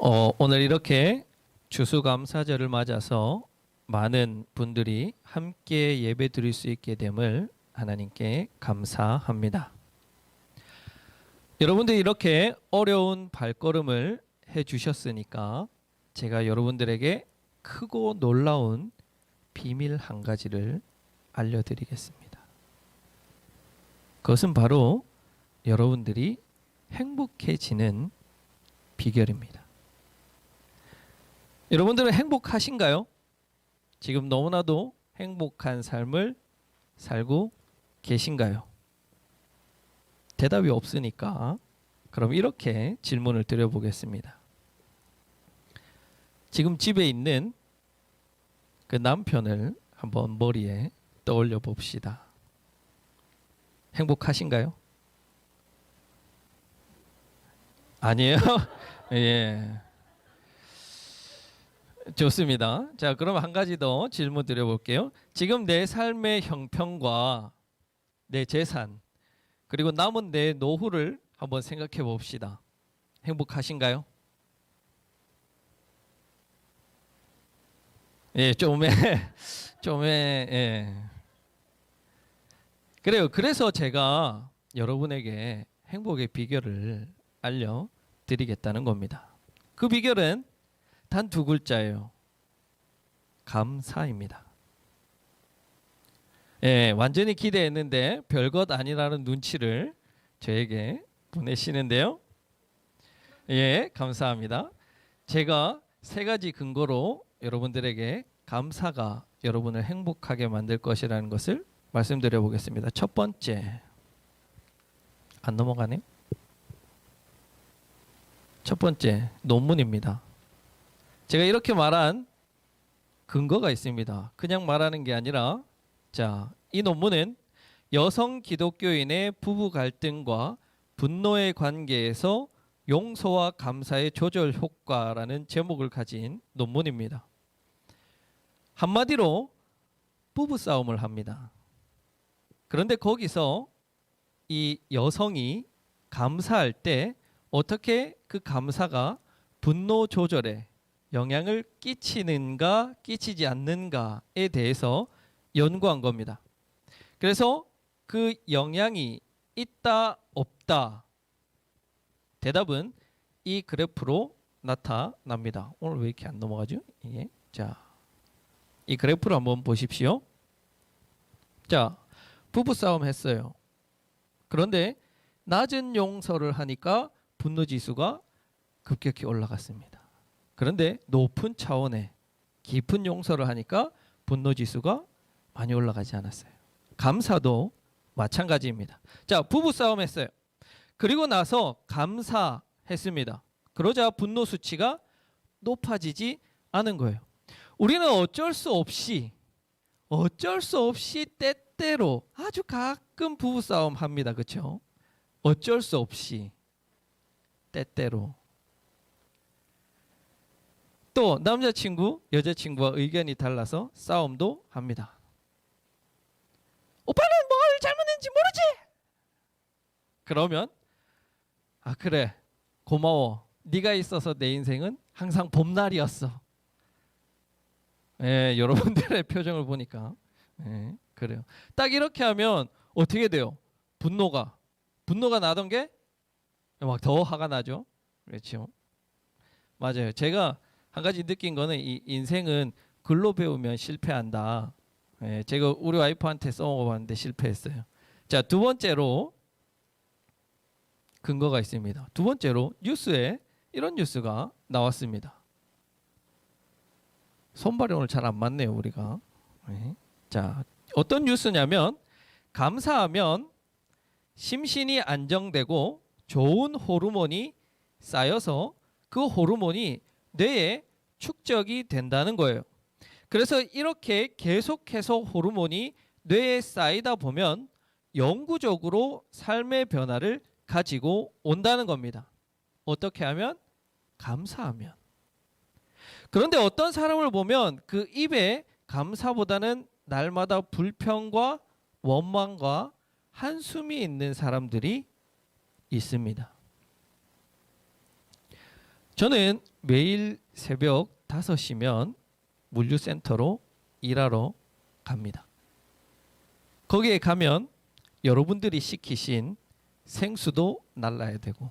오늘 이렇게 추수감사절을 맞아서 많은 분들이 함께 예배 드릴 수 있게 됨을 하나님께 감사합니다. 여러분들이 이렇게 어려운 발걸음을 해 주셨으니까 제가 여러분들에게 크고 놀라운 비밀 한 가지를 알려드리겠습니다. 그것은 바로 여러분들이 행복해지는 비결입니다. 여러분들은 행복하신가요? 지금 너무나도 행복한 삶을 살고 계신가요? 대답이 없으니까 그럼 이렇게 질문을 드려보겠습니다. 지금 집에 있는 그 남편을 한번 머리에 떠올려 봅시다. 행복하신가요? 아니에요? 예. 좋습니다. 자, 그럼 한 가지 더 질문 드려볼게요. 지금 내 삶의 형편과 내 재산 그리고 남은 내 노후를 한번 생각해 봅시다. 행복하신가요? 예, 예. 그래요. 그래서 제가 여러분에게 행복의 비결을 알려드리겠다는 겁니다. 그 비결은 단 두 글자예요. 감사입니다. 예, 완전히 기대했는데 별것 아니라는 눈치를 저에게 보내시는데요. 예, 감사합니다. 제가 세 가지 근거로 여러분들에게 감사가 여러분을 행복하게 만들 것이라는 것을 말씀드려 보겠습니다. 첫 번째, 안 넘어가네요. 첫 번째, 논문입니다. 제가 이렇게 말한 근거가 있습니다. 그냥 말하는 게 아니라, 자, 이 논문은 여성 기독교인의 부부 갈등과 분노의 관계에서 용서와 감사의 조절 효과라는 제목을 가진 논문입니다. 한마디로 부부 싸움을 합니다. 그런데 거기서 이 여성이 감사할 때 어떻게 그 감사가 분노 조절에 영향을 끼치는가 끼치지 않는가에 대해서 연구한 겁니다. 그래서 그 영향이 있다 없다 대답은 이 그래프로 나타납니다. 오늘 왜 이렇게 안 넘어가죠? 예. 자, 이 그래프를 한번 보십시오. 자, 부부싸움 했어요. 그런데 낮은 용서를 하니까 분노지수가 급격히 올라갔습니다. 그런데 높은 차원의 깊은 용서를 하니까 분노지수가 많이 올라가지 않았어요. 감사도 마찬가지입니다. 자, 부부싸움 했어요. 그리고 나서 감사했습니다. 그러자 분노 수치가 높아지지 않은 거예요. 우리는 어쩔 수 없이 때때로 아주 가끔 부부싸움 합니다. 그렇죠? 어쩔 수 없이 때때로. 또 남자친구, 여자친구와 의견이 달라서 싸움도 합니다. 오빠는 뭘 잘못했는지 모르지? 그러면 아 그래 고마워. 네가 있어서 내 인생은 항상 봄날이었어. 예, 여러분들의 표정을 보니까 예, 그래요. 딱 이렇게 하면 어떻게 돼요? 분노가 나던 게 막 더 화가 나죠. 그렇죠? 맞아요. 제가 한 가지 느낀 거는 이 인생은 글로 배우면 실패한다. 예, 제가 우리 와이프한테 써먹어봤는데 실패했어요. 자, 두 번째로 근거가 있습니다. 두 번째로 뉴스에 이런 뉴스가 나왔습니다. 손발이 오늘 잘 안 맞네요, 우리가. 예. 자, 어떤 뉴스냐면 감사하면 심신이 안정되고 좋은 호르몬이 쌓여서 그 호르몬이 뇌에 축적이 된다는 거예요. 그래서 이렇게 계속해서 호르몬이 뇌에 쌓이다 보면 영구적으로 삶의 변화를 가지고 온다는 겁니다. 어떻게 하면? 감사하면. 그런데 어떤 사람을 보면 그 입에 감사보다는 날마다 불평과 원망과 한숨이 있는 사람들이 있습니다. 저는 매일 새벽 5시면 물류센터로 일하러 갑니다. 거기에 가면 여러분들이 시키신 생수도 날라야 되고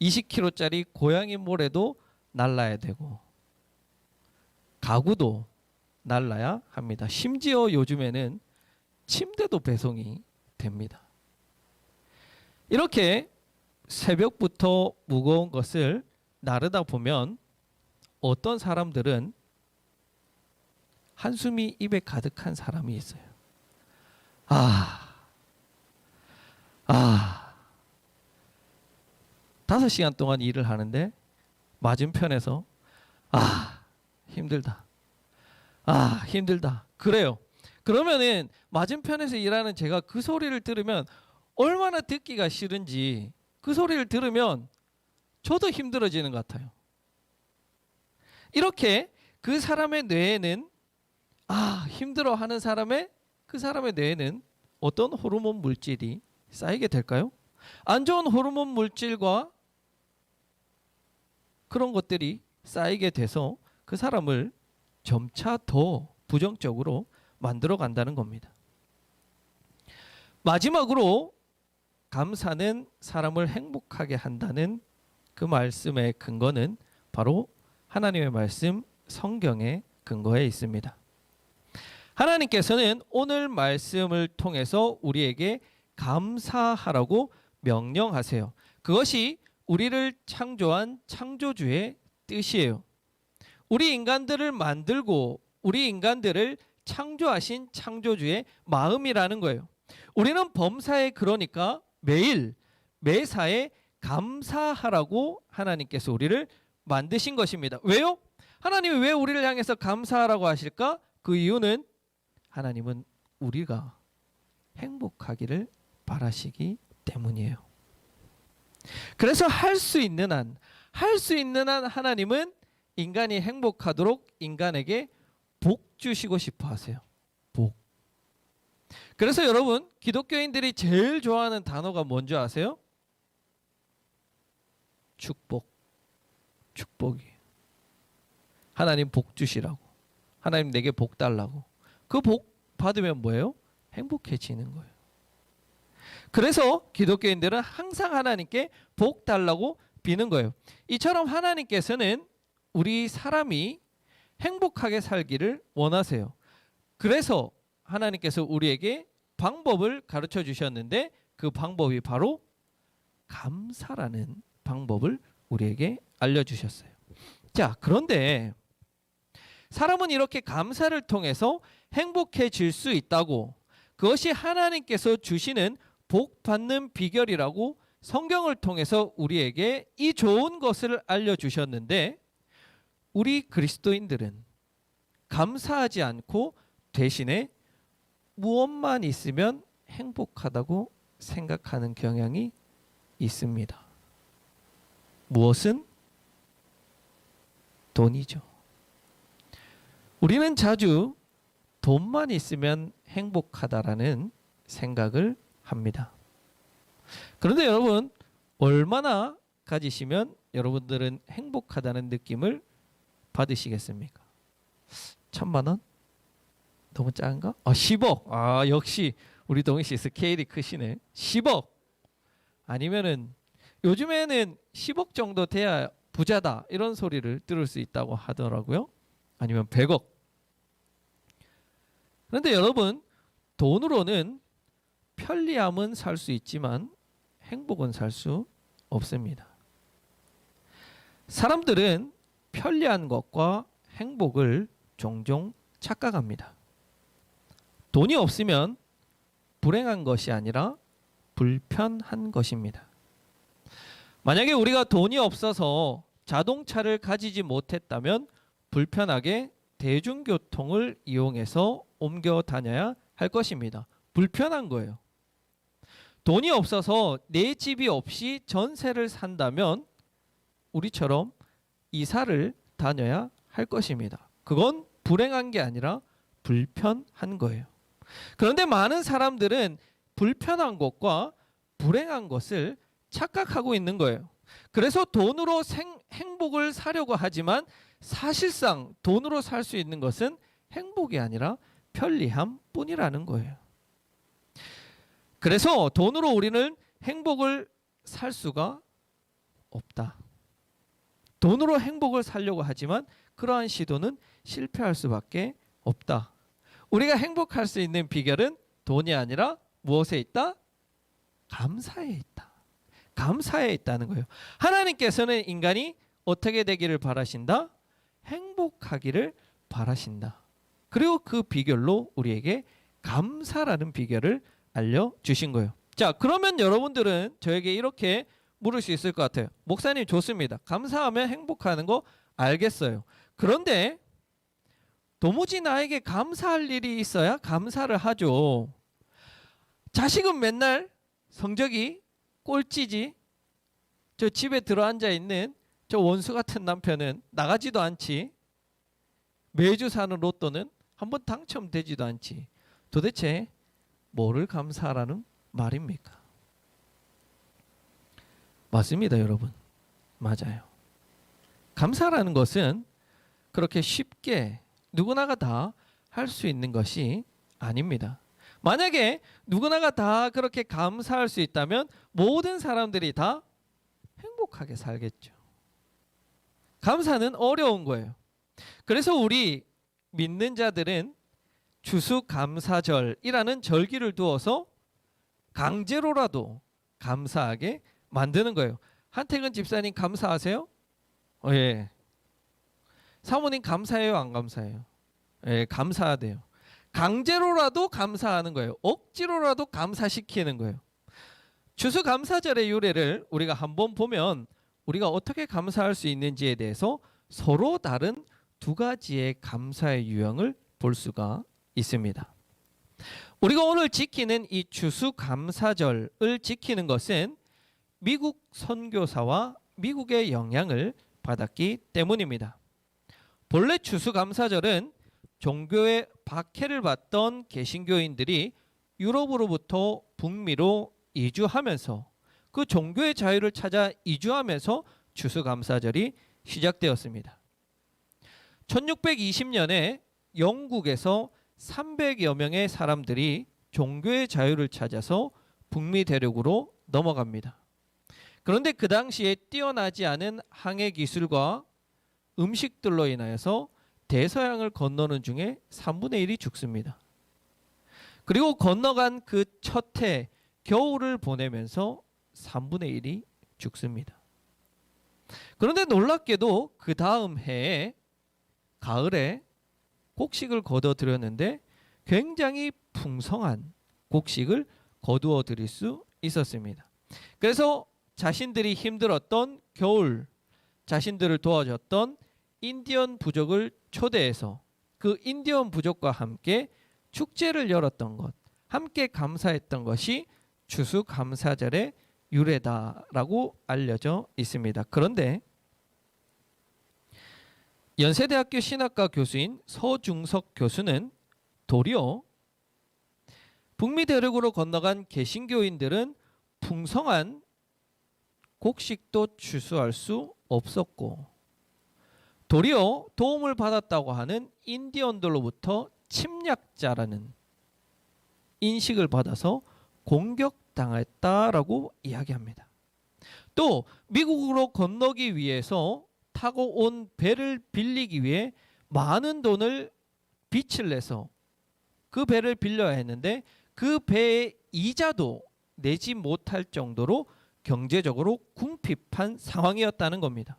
20kg짜리 고양이 모래도 날라야 되고 가구도 날라야 합니다. 심지어 요즘에는 침대도 배송이 됩니다. 이렇게 새벽부터 무거운 것을 나르다 보면 어떤 사람들은 한숨이 입에 가득한 사람이 있어요. 5시간 동안 일을 하는데 맞은편에서 힘들다. 힘들다. 그래요. 그러면은 맞은편에서 일하는 제가 그 소리를 들으면 얼마나 듣기가 싫은지 그 소리를 들으면 저도 힘들어지는 것 같아요. 이렇게 그 사람의 뇌에는 힘들어하는 그 사람의 뇌에는 어떤 호르몬 물질이 쌓이게 될까요? 안 좋은 호르몬 물질과 그런 것들이 쌓이게 돼서 그 사람을 점차 더 부정적으로 만들어 간다는 겁니다. 마지막으로 감사는 사람을 행복하게 한다는 그 말씀의 근거는 바로 하나님의 말씀 성경의 근거에 있습니다. 하나님께서는 오늘 말씀을 통해서 우리에게 감사하라고 명령하세요. 그것이 우리를 창조한 창조주의 뜻이에요. 우리 인간들을 만들고 우리 인간들을 창조하신 창조주의 마음이라는 거예요. 우리는 범사에 그러니까 매일 매사에 감사하라고 하나님께서 우리를 만드신 것입니다. 왜요? 하나님이 왜 우리를 향해서 감사하라고 하실까? 그 이유는 하나님은 우리가 행복하기를 바라시기 때문이에요. 그래서 할 수 있는 한 하나님은 인간이 행복하도록 인간에게 복 주시고 싶어 하세요. 복. 그래서 여러분 기독교인들이 제일 좋아하는 단어가 뭔지 아세요? 축복이에요. 하나님 복 주시라고. 하나님 내게 복 달라고. 그 복 받으면 뭐예요? 행복해지는 거예요. 그래서 기독교인들은 항상 하나님께 복 달라고 비는 거예요. 이처럼 하나님께서는 우리 사람이 행복하게 살기를 원하세요. 그래서 하나님께서 우리에게 방법을 가르쳐 주셨는데 그 방법이 바로 감사라는 방법을 우리에게 알려주셨어요. 자, 그런데 사람은 이렇게 감사를 통해서 행복해질 수 있다고, 그것이 하나님께서 주시는 복 받는 비결이라고 성경을 통해서 우리에게 이 좋은 것을 알려주셨는데, 우리 그리스도인들은 감사하지 않고 대신에 무엇만 있으면 행복하다고 생각하는 경향이 있습니다. 무엇은? 돈이죠. 우리는 자주 돈만 있으면 행복하다라는 생각을 합니다. 그런데 여러분, 얼마나 가지시면 여러분들은 행복하다는 느낌을 받으시겠습니까? 1,000만 원? 너무 작은가? 10억. 역시 우리 동희 씨 스케일이 크시네. 10억. 아니면은 요즘에는 10억 정도 돼야 부자다 이런 소리를 들을 수 있다고 하더라고요. 아니면 100억. 그런데 여러분, 돈으로는 편리함은 살 수 있지만 행복은 살 수 없습니다. 사람들은 편리한 것과 행복을 종종 착각합니다. 돈이 없으면 불행한 것이 아니라 불편한 것입니다. 만약에 우리가 돈이 없어서 자동차를 가지지 못했다면 불편하게 대중교통을 이용해서 옮겨 다녀야 할 것입니다. 불편한 거예요. 돈이 없어서 내 집이 없이 전세를 산다면 우리처럼 이사를 다녀야 할 것입니다. 그건 불행한 게 아니라 불편한 거예요. 그런데 많은 사람들은 불편한 것과 불행한 것을 착각하고 있는 거예요. 그래서 돈으로 행복을 사려고 하지만 사실상 돈으로 살 수 있는 것은 행복이 아니라 편리함뿐이라는 거예요. 그래서 돈으로 우리는 행복을 살 수가 없다. 돈으로 행복을 살려고 하지만 그러한 시도는 실패할 수밖에 없다. 우리가 행복할 수 있는 비결은 돈이 아니라 무엇에 있다? 감사에 있다. 감사에 있다는 거예요. 하나님께서는 인간이 어떻게 되기를 바라신다? 행복하기를 바라신다. 그리고 그 비결로 우리에게 감사라는 비결을 알려주신 거예요. 자, 그러면 여러분들은 저에게 이렇게 물을 수 있을 것 같아요. 목사님 좋습니다. 감사하면 행복하는 거 알겠어요. 그런데 도무지 나에게 감사할 일이 있어야 감사를 하죠. 자식은 맨날 성적이 꼴찌지. 저 집에 들어앉아 있는 저 원수 같은 남편은 나가지도 않지. 매주 사는 로또는 한번 당첨되지도 않지. 도대체 뭐를 감사하라는 말입니까? 맞습니다, 여러분. 맞아요. 감사라는 것은 그렇게 쉽게 누구나가 다 할 수 있는 것이 아닙니다. 만약에 누구나가 다 그렇게 감사할 수 있다면 모든 사람들이 다 행복하게 살겠죠. 감사는 어려운 거예요. 그래서 우리 믿는 자들은 추수감사절이라는 절기를 두어서 강제로라도 감사하게 만드는 거예요. 한태근 집사님 감사하세요? 예. 사모님 감사해요? 안 감사해요? 예, 감사하대요. 강제로라도 감사하는 거예요. 억지로라도 감사시키는 거예요. 추수감사절의 유래를 우리가 한번 보면 우리가 어떻게 감사할 수 있는지에 대해서 서로 다른 두 가지의 감사의 유형을 볼 수가 있습니다. 우리가 오늘 지키는 이 추수감사절을 지키는 것은 미국 선교사와 미국의 영향을 받았기 때문입니다. 본래 추수감사절은 종교의 박해를 받던 개신교인들이 유럽으로부터 북미로 이주하면서 그 종교의 자유를 찾아 이주하면서 추수감사절이 시작되었습니다. 1620년에 영국에서 300여 명의 사람들이 종교의 자유를 찾아서 북미 대륙으로 넘어갑니다. 그런데 그 당시에 뛰어나지 않은 항해 기술과 음식들로 인하여서 대서양을 건너는 중에 3분의 1이 죽습니다. 그리고 건너간 그 첫 해 겨울을 보내면서 3분의 1이 죽습니다. 그런데 놀랍게도 그 다음 해에 가을에 곡식을 거둬들였는데 굉장히 풍성한 곡식을 거두어 드릴 수 있었습니다. 그래서 자신들이 힘들었던 겨울, 자신들을 도와줬던 인디언 부족을 초대해서 그 인디언 부족과 함께 축제를 열었던 것, 함께 감사했던 것이 추수감사절의 유래다라고 알려져 있습니다. 그런데 연세대학교 신학과 교수인 서중석 교수는 도리어 북미 대륙으로 건너간 개신교인들은 풍성한 곡식도 추수할 수 없었고 도리어 도움을 받았다고 하는 인디언들로부터 침략자라는 인식을 받아서 공격당했다라고 이야기합니다. 또 미국으로 건너기 위해서 타고 온 배를 빌리기 위해 많은 돈을 빚을 내서 그 배를 빌려야 했는데 그 배의 이자도 내지 못할 정도로 경제적으로 궁핍한 상황이었다는 겁니다.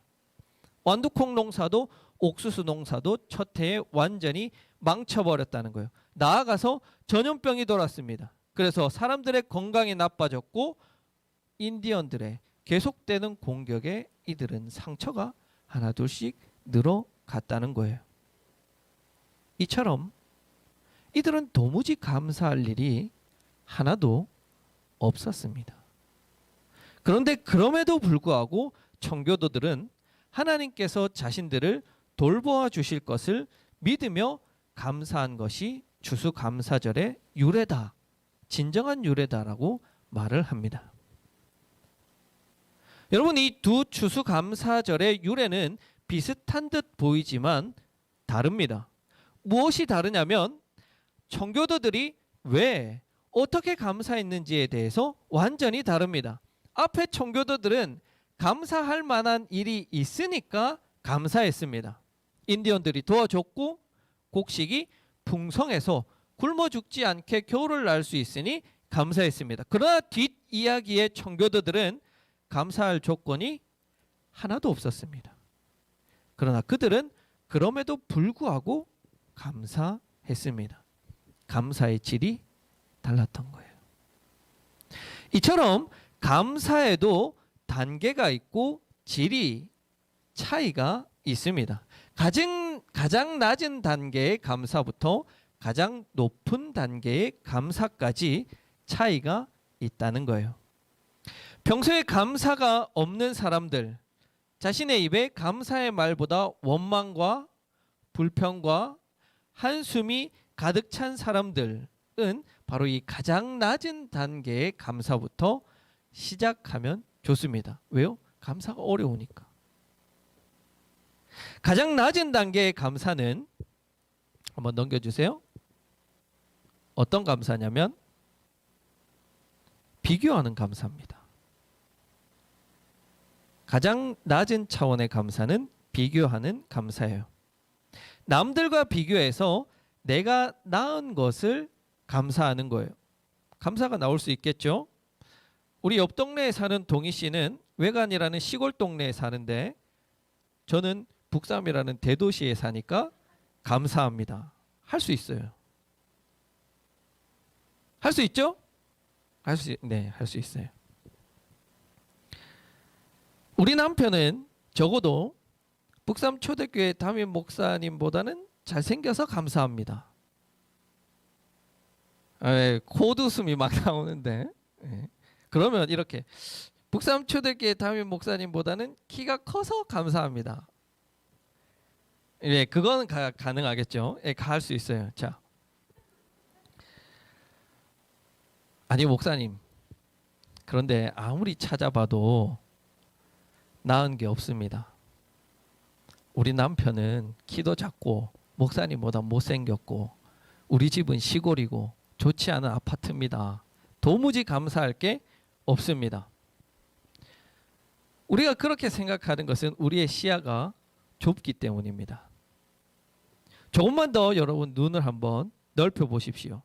완두콩 농사도 옥수수 농사도 첫 해에 완전히 망쳐버렸다는 거예요. 나아가서 전염병이 돌았습니다. 그래서 사람들의 건강이 나빠졌고 인디언들의 계속되는 공격에 이들은 상처가 하나둘씩 늘어갔다는 거예요. 이처럼 이들은 도무지 감사할 일이 하나도 없었습니다. 그런데 그럼에도 불구하고 청교도들은 하나님께서 자신들을 돌보아 주실 것을 믿으며 감사한 것이 추수감사절의 유래다, 진정한 유래다라고 말을 합니다. 여러분, 이 두 추수감사절의 유래는 비슷한 듯 보이지만 다릅니다. 무엇이 다르냐면 청교도들이 왜 어떻게 감사했는지에 대해서 완전히 다릅니다. 앞에 청교도들은 감사할 만한 일이 있으니까 감사했습니다. 인디언들이 도와줬고 곡식이 풍성해서 굶어 죽지 않게 겨울을 날 수 있으니 감사했습니다. 그러나 뒷이야기의 청교도들은 감사할 조건이 하나도 없었습니다. 그러나 그들은 그럼에도 불구하고 감사했습니다. 감사의 질이 달랐던 거예요. 이처럼 감사에도 단계가 있고 질이 차이가 있습니다. 가장 낮은 단계의 감사부터 가장 높은 단계의 감사까지 차이가 있다는 거예요. 평소에 감사가 없는 사람들, 자신의 입에 감사의 말보다 원망과 불평과 한숨이 가득 찬 사람들은 바로 이 가장 낮은 단계의 감사부터 시작하면 좋습니다. 왜요? 감사가 어려우니까. 가장 낮은 단계의 감사는 한번 넘겨주세요. 어떤 감사냐면 비교하는 감사입니다. 가장 낮은 차원의 감사는 비교하는 감사예요. 남들과 비교해서 내가 나은 것을 감사하는 거예요. 감사가 나올 수 있겠죠. 우리 옆 동네에 사는 동희 씨는 외관이라는 시골 동네에 사는데 저는 북삼이라는 대도시에 사니까 감사합니다. 할 수 있어요. 할 수 있죠? 할 수 있어요. 우리 남편은 적어도 북삼 초대교회 담임 목사님보다는 잘생겨서 감사합니다. 코웃음이 막 나오는데 그러면 이렇게 북삼 초대교회 담임 목사님보다는 키가 커서 감사합니다. 그건 가능하겠죠. 할 수 있어요. 자, 아니 목사님, 그런데 아무리 찾아봐도 나은 게 없습니다. 우리 남편은 키도 작고 목사님보다 못생겼고 우리 집은 시골이고 좋지 않은 아파트입니다. 도무지 감사할 게 없습니다. 우리가 그렇게 생각하는 것은 우리의 시야가 좁기 때문입니다. 조금만 더 여러분 눈을 한번 넓혀 보십시오.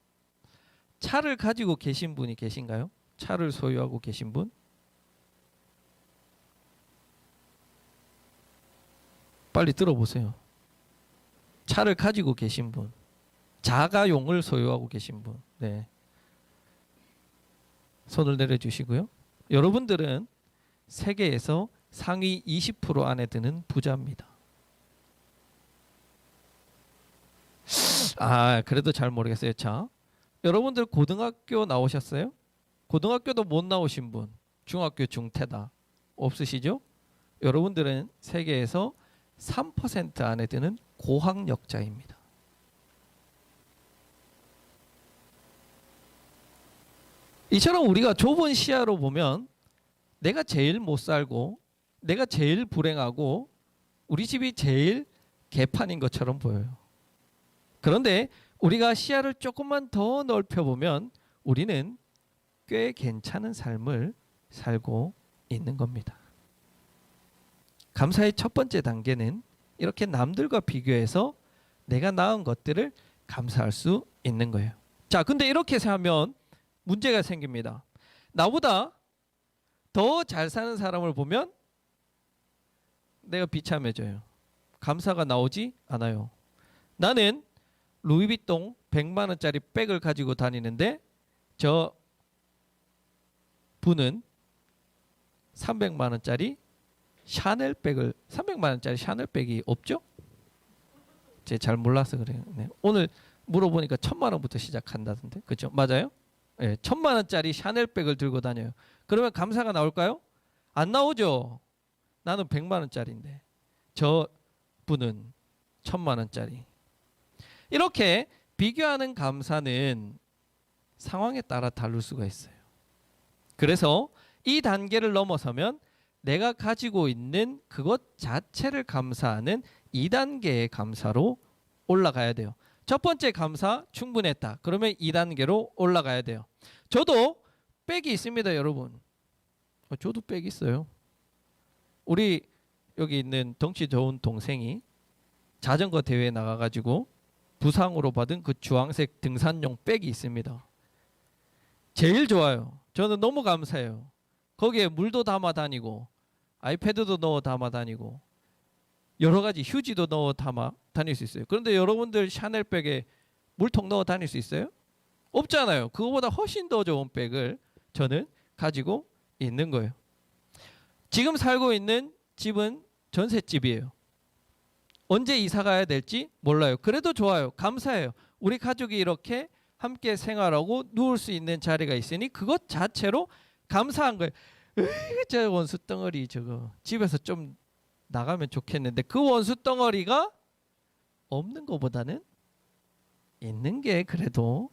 차를 가지고 계신 분이 계신가요? 차를 소유하고 계신 분? 빨리 들어보세요. 차를 가지고 계신 분, 자가용을 소유하고 계신 분, 네. 손을 내려주시고요. 여러분들은 세계에서 상위 20% 안에 드는 부자입니다. 그래도 잘 모르겠어요. 자, 여러분들 고등학교 나오셨어요? 고등학교도 못 나오신 분, 중학교 중퇴다 없으시죠? 여러분들은 세계에서 3% 안에 드는 고학력자입니다. 이처럼 우리가 좁은 시야로 보면 내가 제일 못 살고 내가 제일 불행하고 우리 집이 제일 개판인 것처럼 보여요. 그런데 우리가 시야를 조금만 더 넓혀보면 우리는 꽤 괜찮은 삶을 살고 있는 겁니다. 감사의 첫 번째 단계는 이렇게 남들과 비교해서 내가 나은 것들을 감사할 수 있는 거예요. 자, 근데 이렇게 하면 문제가 생깁니다. 나보다 더 잘 사는 사람을 보면 내가 비참해져요. 감사가 나오지 않아요. 나는 루이비통 100만 원짜리 백을 가지고 다니는데 저 분은 300만 원짜리 샤넬 백을 300만 원짜리 샤넬 백이 없죠? 제가 잘 몰라서 그래요. 네. 오늘 물어보니까 1000만 원부터 시작한다던데. 그렇죠? 맞아요? 네, 1000만 원짜리 샤넬 백을 들고 다녀요. 그러면 감사가 나올까요? 안 나오죠. 나는 100만 원짜리인데 저 분은 1000만 원짜리. 이렇게 비교하는 감사는 상황에 따라 다를 수가 있어요. 그래서 이 단계를 넘어서면 내가 가지고 있는 그것 자체를 감사하는 2단계의 감사로 올라가야 돼요. 첫 번째 감사 충분했다. 그러면 2단계로 올라가야 돼요. 저도 백이 있습니다, 여러분. 저도 백 있어요. 우리 여기 있는 덩치 좋은 동생이 자전거 대회에 나가가지고 부상으로 받은 그 주황색 등산용 백이 있습니다. 제일 좋아요. 저는 너무 감사해요. 거기에 물도 담아 다니고 아이패드도 넣어 담아 다니고 여러 가지 휴지도 넣어 담아 다닐 수 있어요. 그런데 여러분들 샤넬백에 물통 넣어 다닐 수 있어요? 없잖아요. 그거보다 훨씬 더 좋은 백을 저는 가지고 있는 거예요. 지금 살고 있는 집은 전셋집이에요. 언제 이사 가야 될지 몰라요. 그래도 좋아요. 감사해요. 우리 가족이 이렇게 함께 생활하고 누울 수 있는 자리가 있으니 그것 자체로 감사한 거예요. 저 원수 덩어리 저거 집에서 좀 나가면 좋겠는데 그 원수 덩어리가 없는 것보다는 있는 게 그래도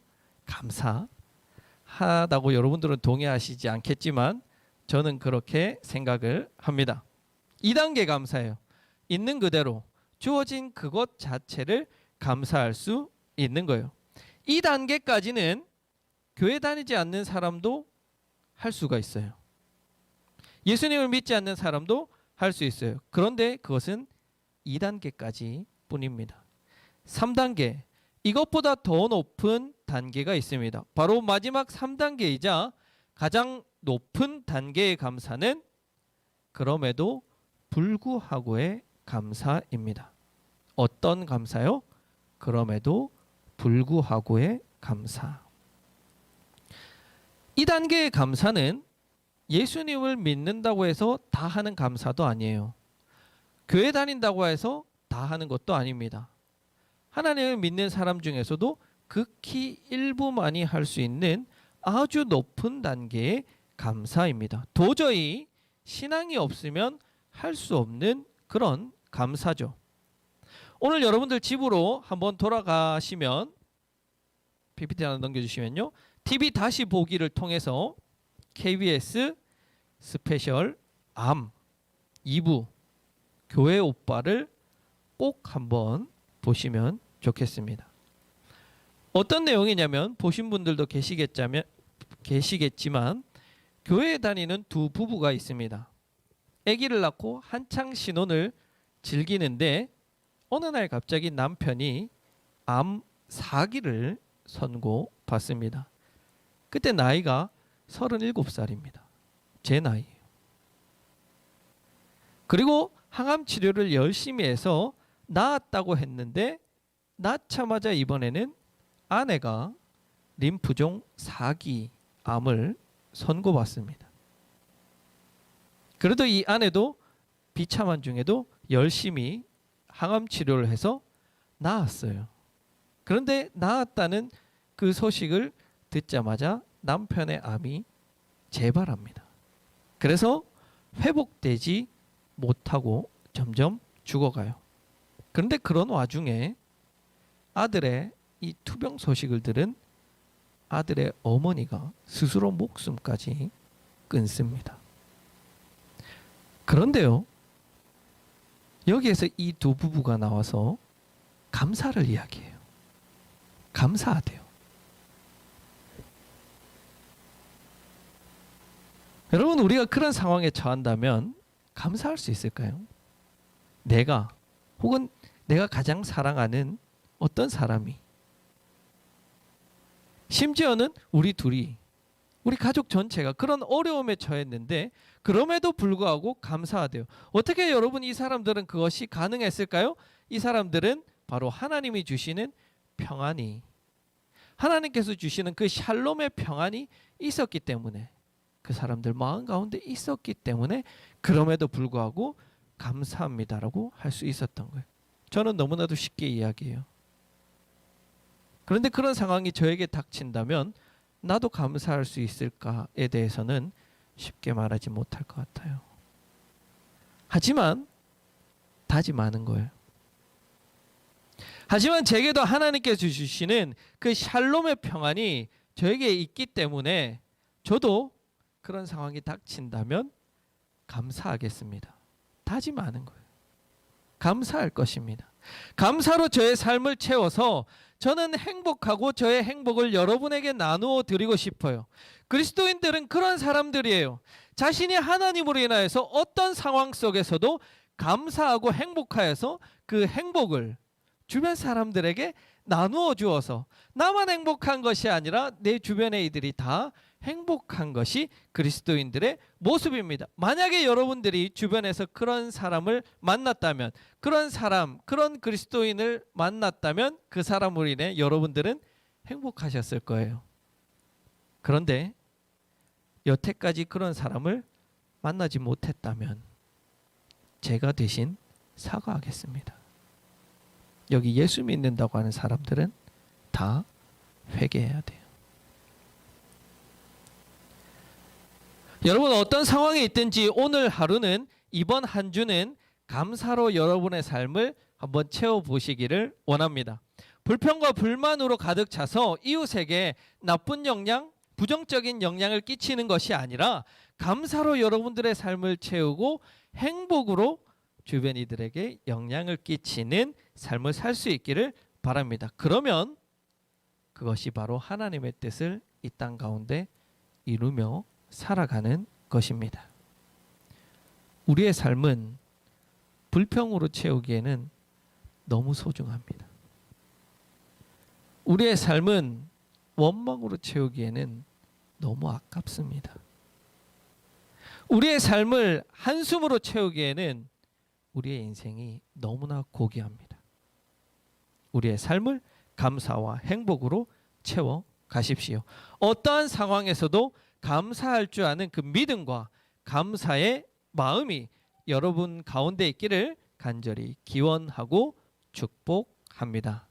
감사하다고 여러분들은 동의하시지 않겠지만 저는 그렇게 생각을 합니다. 2단계 감사해요. 있는 그대로 주어진 그것 자체를 감사할 수 있는 거예요. 2단계까지는 교회 다니지 않는 사람도 할 수가 있어요. 예수님을 믿지 않는 사람도 할 수 있어요. 그런데 그것은 2단계까지 뿐입니다. 3단계, 이것보다 더 높은 단계가 있습니다. 바로 마지막 3단계이자 가장 높은 단계의 감사는 그럼에도 불구하고의 감사입니다. 어떤 감사요? 그럼에도 불구하고의 감사. 이 단계의 감사는 예수님을 믿는다고 해서 다 하는 감사도 아니에요. 교회 다닌다고 해서 다 하는 것도 아닙니다. 하나님을 믿는 사람 중에서도 극히 일부만이 할 수 있는 아주 높은 단계의 감사입니다. 도저히 신앙이 없으면 할 수 없는 그런 감사죠. 오늘 여러분들 집으로 한번 돌아가시면 PPT 하나 넘겨주시면요. TV 다시 보기를 통해서 KBS 스페셜 암 2부 교회 오빠를 꼭 한번 보시면 좋겠습니다. 어떤 내용이냐면 보신 분들도 계시겠지만 교회에 다니는 두 부부가 있습니다. 아기를 낳고 한창 신혼을 즐기는데 어느 날 갑자기 남편이 암 4기를 선고받습니다. 그때 나이가 37살입니다. 제 나이예요. 그리고 항암 치료를 열심히 해서 나았다고 했는데 낳자마자 이번에는 아내가 림프종 4기 암을 선고받습니다. 그래도 이 아내도 비참한 중에도 열심히 항암 치료를 해서 나았어요. 그런데 나았다는 그 소식을 듣자마자 남편의 암이 재발합니다. 그래서 회복되지 못하고 점점 죽어가요. 그런데 그런 와중에 아들의 이 투병 소식을 들은 아들의 어머니가 스스로 목숨까지 끊습니다. 그런데요, 여기에서 이 두 부부가 나와서 감사를 이야기해요. 감사하대요. 여러분, 우리가 그런 상황에 처한다면 감사할 수 있을까요? 내가 혹은 내가 가장 사랑하는 어떤 사람이, 심지어는 우리 둘이, 우리 가족 전체가 그런 어려움에 처했는데 그럼에도 불구하고 감사하대요. 어떻게 여러분 이 사람들은 그것이 가능했을까요? 이 사람들은 바로 하나님이 주시는 평안이, 하나님께서 주시는 그 샬롬의 평안이 있었기 때문에, 그 사람들 마음 가운데 있었기 때문에 그럼에도 불구하고 감사합니다라고 할 수 있었던 거예요. 저는 너무나도 쉽게 이야기해요. 그런데 그런 상황이 저에게 닥친다면 나도 감사할 수 있을까에 대해서는 쉽게 말하지 못할 것 같아요. 하지만 다짐하는 거예요. 하지만 제게도 하나님께서 주시는 그 샬롬의 평안이 저에게 있기 때문에 저도 그런 상황이 닥친다면 감사하겠습니다. 다짐하는 거예요. 감사할 것입니다. 감사로 저의 삶을 채워서 저는 행복하고 저의 행복을 여러분에게 나누어 드리고 싶어요. 그리스도인들은 그런 사람들이에요. 자신이 하나님으로 인하여서 어떤 상황 속에서도 감사하고 행복하여서 그 행복을 주변 사람들에게 나누어 주어서 나만 행복한 것이 아니라 내 주변의 이들이 다 행복한 것이 그리스도인들의 모습입니다. 만약에 여러분들이 주변에서 그런 사람을 만났다면, 그런 사람, 그런 그리스도인을 만났다면 그 사람으로 인해 여러분들은 행복하셨을 거예요. 그런데 여태까지 그런 사람을 만나지 못했다면 제가 대신 사과하겠습니다. 여기 예수 믿는다고 하는 사람들은 다 회개해야 돼요. 여러분 어떤 상황에 있든지 오늘 하루는, 이번 한 주는 감사로 여러분의 삶을 한번 채워보시기를 원합니다. 불평과 불만으로 가득 차서 이웃에게 나쁜 영향, 부정적인 영향을 끼치는 것이 아니라 감사로 여러분들의 삶을 채우고 행복으로 주변 이들에게 영향을 끼치는 삶을 살 수 있기를 바랍니다. 그러면 그것이 바로 하나님의 뜻을 이 땅 가운데 이루며 살아가는 것입니다. 우리의 삶은 불평으로 채우기에는 너무 소중합니다. 우리의 삶은 원망으로 채우기에는 너무 아깝습니다. 우리의 삶을 한숨으로 채우기에는 우리의 인생이 너무나 고귀합니다. 우리의 삶을 감사와 행복으로 채워 가십시오. 어떠한 상황에서도 감사할 줄 아는 그 믿음과 감사의 마음이 여러분 가운데 있기를 간절히 기원하고 축복합니다.